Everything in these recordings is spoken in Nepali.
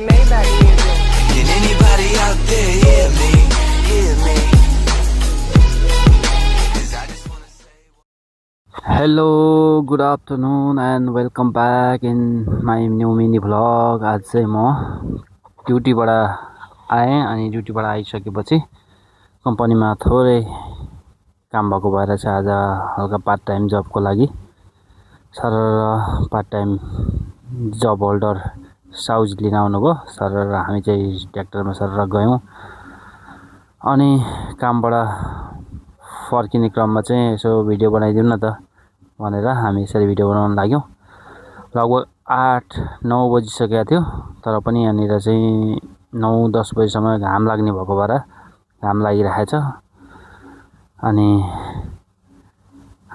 Maybach music. Can anybody out there hear me? Hear me? 'Cause I just wanna say. Hello, good afternoon and welcome back in my new mini vlog. आज चाहिँ म ड्युटीबाट आएँ अनि ड्युटीबाट आइसकेपछि कम्पनीमा थोरै काम भएको भएर चाहिँ आज हल्का पार्ट टाइम जबको लागि sir part time job holder साउज लिन आउनुभयो सर र हामी चाहिँ ट्र्याक्टरमा सर गयौँ अनि कामबाट फर्किने क्रममा चाहिँ यसो भिडियो बनाइदिउँ न त भनेर हामी यसरी भिडियो बनाउन लाग्यौँ। लगभग 8-9 बजिसकेको थियो तर पनि यहाँनिर चाहिँ 9-10 बजीसम्म घाम लाग्ने भएको भएर घाम लागिरहेछ अनि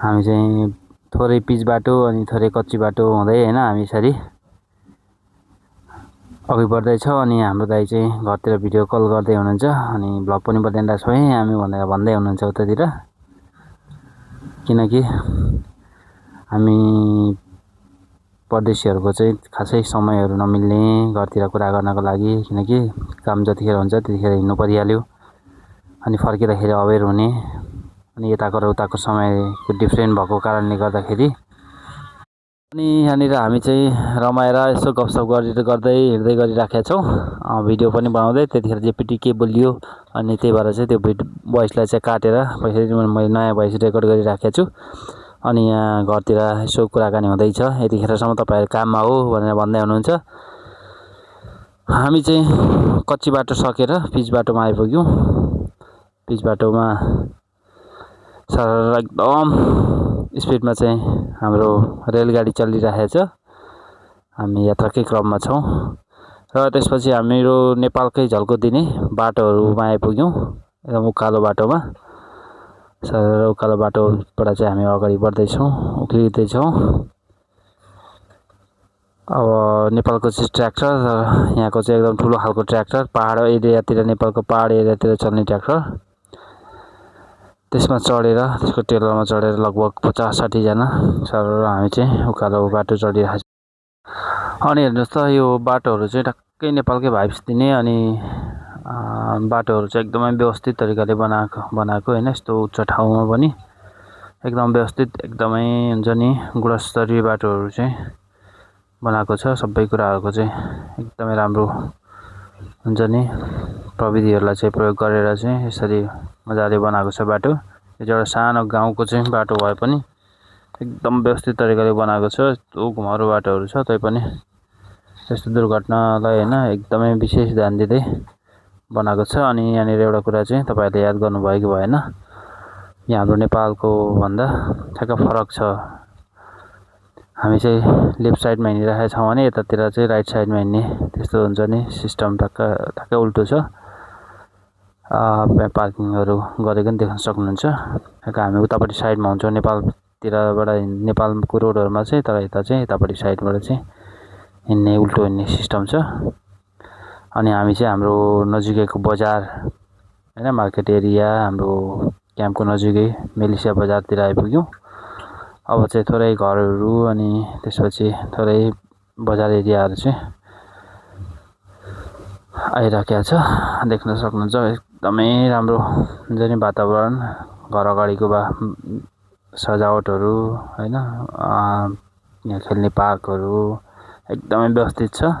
हामी चाहिँ थोरै पिच बाटो अनि थोरै कच्ची बाटो हुँदै हैन हामी यसरी अघि बढ्दैछौँ अनि हाम्रो दाइ चाहिँ घरतिर भिडियो कल गर्दै हुनुहुन्छ अनि भ्लग पनि बनाइरहेको छौँ है हामी भनेर भन्दै हुनुहुन्छ उतातिर किनकि हामी परदेशीहरूको चाहिँ खासै समयहरू नमिल्ने घरतिर कुरा गर्नको लागि किनकि काम जतिखेर हुन्छ त्यतिखेर हिँड्नु परिहाल्यो अनि फर्किँदाखेरि अबेर हुने अनि यताको र उताको समयको डिफ्रेन्ट भएको कारणले गर्दाखेरि अनि यहाँनिर हामी चाहिँ रमाएर यसो गफसफ गर्दै हिँड्दै गरिराखेका छौँ भिडियो पनि बनाउँदै त्यतिखेर जेपिटी के बोलियो अनि त्यही भएर चाहिँ त्यो भोइसलाई चाहिँ काटेर मैले नयाँ भोइस रेकर्ड गरिराखेको छु अनि यहाँ घरतिर यसो कुराकानी हुँदैछ यतिखेरसम्म तपाईँहरू काममा हो भनेर भन्दै हुनुहुन्छ। हामी चाहिँ कच्ची बाटो सकेर पिच बाटोमा आइपुग्यौँ। पिच बाटोमा सर एकदम स्पिडमा चाहिँ हाम्रो रेलगाडी चलिरहेको छ हामी यात्राकै क्रममा छौँ र त्यसपछि हाम्रो नेपालकै झल्को दिने बाटोहरूमा आइपुग्यौँ एकदम उकालो बाटोमा सर उकालो बाटोबाट चाहिँ हामी अगाडि बढ्दैछौँ उक्लिँदैछौँ। अब नेपालको चाहिँ ट्र्याक्टर यहाँको चाहिँ एकदम ठुलो खालको ट्र्याक्टर पहाड एरियातिर नेपालको पहाड एरियातिर चल्ने ट्र्याक्टर त्यसमा चढेर त्यसको टेलरमा चढेर लगभग 50-60 जना सर हामी चाहिँ उकालो बाटो चढिरहेको छौँ। अनि हेर्नुहोस् त यो बाटोहरू चाहिँ टक्कै नेपालकै भाइब्स दिने अनि बाटोहरू चाहिँ एकदमै व्यवस्थित तरिकाले बनाएको हैन यस्तो उच्च ठाउँमा पनि एकदम व्यवस्थित एकदमै हुन्छ नि गुणस्तरीय बाटोहरू चाहिँ बनाएको छ सबै कुराहरूको चाहिँ एकदमै राम्रो हुन्छ नि प्रविधिहरूलाई चाहिँ प्रयोग गरेर चाहिँ यसरी मजाले बनाएको छ बाटो। यो चाहिँ एउटा सानो गाउँको चाहिँ बाटो भए पनि एकदम व्यवस्थित तरिकाले बनाएको छ यस्तो घुमाउरो बाटोहरू छ तैपनि त्यस्तो दुर्घटनालाई हैन एकदमै विशेष ध्यान दिँदै बनाएको छ। अनि यहाँनिर एउटा कुरा चाहिँ तपाईहरुले याद गर्नुभएको भएन यहाँ हाम्रो नेपालको भन्दा ठ्याक्क फरक छ हामी चाहिँ लेफ्ट साइडमा हिँडिरहेका छौँ भने यतातिर चाहिँ राइट साइडमा हिँड्ने त्यस्तो हुन्छ नि सिस्टम ठ्याक्क उल्टो छ। पार्किङहरू गरेको नि देख्न सक्नुहुन्छ हामी उतापट्टि साइडमा हुन्छौँ नेपालतिरबाट नेपालको रोडहरूमा चाहिँ तर यता चाहिँ यतापट्टि साइडबाट चाहिँ हिँड्ने उल्टो हिँड्ने सिस्टम छ। अनि हामी चाहिँ हाम्रो नजिकैको बजार हैन मार्केट एरिया हाम्रो क्याम्पको नजिकै मेलिसिया बजारतिर आइपुग्यौँ। अब चाहिँ थोरै घरहरू अनि त्यसपछि थोरै बजार एरियाहरू चाहिँ आइराखेको छ देख्न सक्नुहुन्छ एकदमै राम्रो हुन्छ नि वातावरण घर अगाडिको सजावटहरू हैन यहाँ खेल्ने पार्कहरू एकदमै व्यवस्थित छ।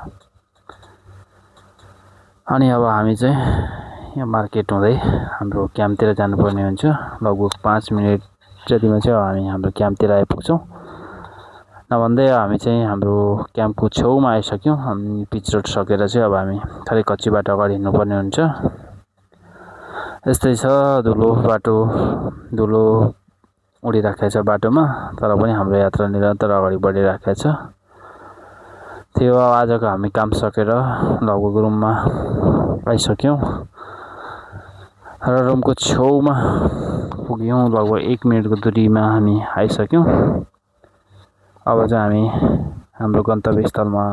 अनि अब हामी चाहिँ यहाँ मार्केट हुँदै हाम्रो क्याम्पतिर जानुपर्ने हुन्छ लगभग 5 मिनेट जतिमा चाहिँ हामी हाम्रो क्याम्पतिर आइपुग्छौँ नभन्दै हामी चाहिँ हाम्रो क्याम्पको छेउमा आइसक्यौँ। हामी पिच रोड सकेर चाहिँ अब हामी थोरै कच्ची बाटो अगाडि हिँड्नुपर्ने हुन्छ। यस्तै छ धुलो बाटो धुलो उडिराखेको छ बाटोमा तर पनि हाम्रो यात्रा निरन्तर अगाडि बढिराखेको छ। त्यो आजको हामी काम सकेर लगभग रुममा आइसक्यौँ र रुमको छेउमा पुग्यौँ लगभग 1 मिनेटको दूरीमा हामी आइसक्यौँ। अब चाहिँ हामी हाम्रो गन्तव्य स्थलमा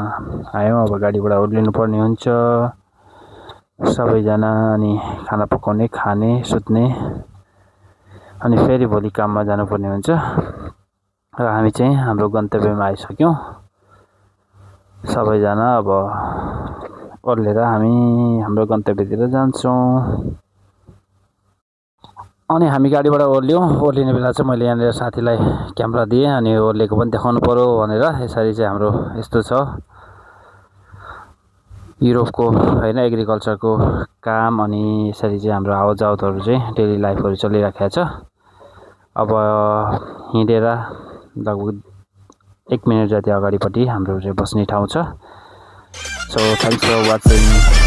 आयौँ। अब गाडीबाट ओर्लिनु पर्ने हुन्छ सबैजना अनि खाना पकाउने खाने सुत्ने अनि फेरि भोलि काममा जानुपर्ने हुन्छ र हामी चाहिँ हाम्रो गन्तव्यमा आइसक्यौँ। सबैजना अब ओर्लेर हामी हाम्रो गन्तव्यतिर जान्छौँ। अनि हामी गाडीबाट ओर्लिने बेला चाहिँ मैले यहाँनिर साथीलाई क्यामेरा दिएँ अनि ओर्लेको पनि देखाउनु पर्यो भनेर। यसरी चाहिँ हाम्रो यस्तो छ युरोपको हैन एग्रिकल्चरको काम। अनि यसरी चाहिँ हाम्रो आवतजावतहरू चाहिँ डेली लाइफहरू चलिराखेको छ। अब हिँडेर लगभग 1 मिनट जति अगाडिपट्टि हाम्रो चाहिँ बस्ने ठाउँ छ। So thanks for watching.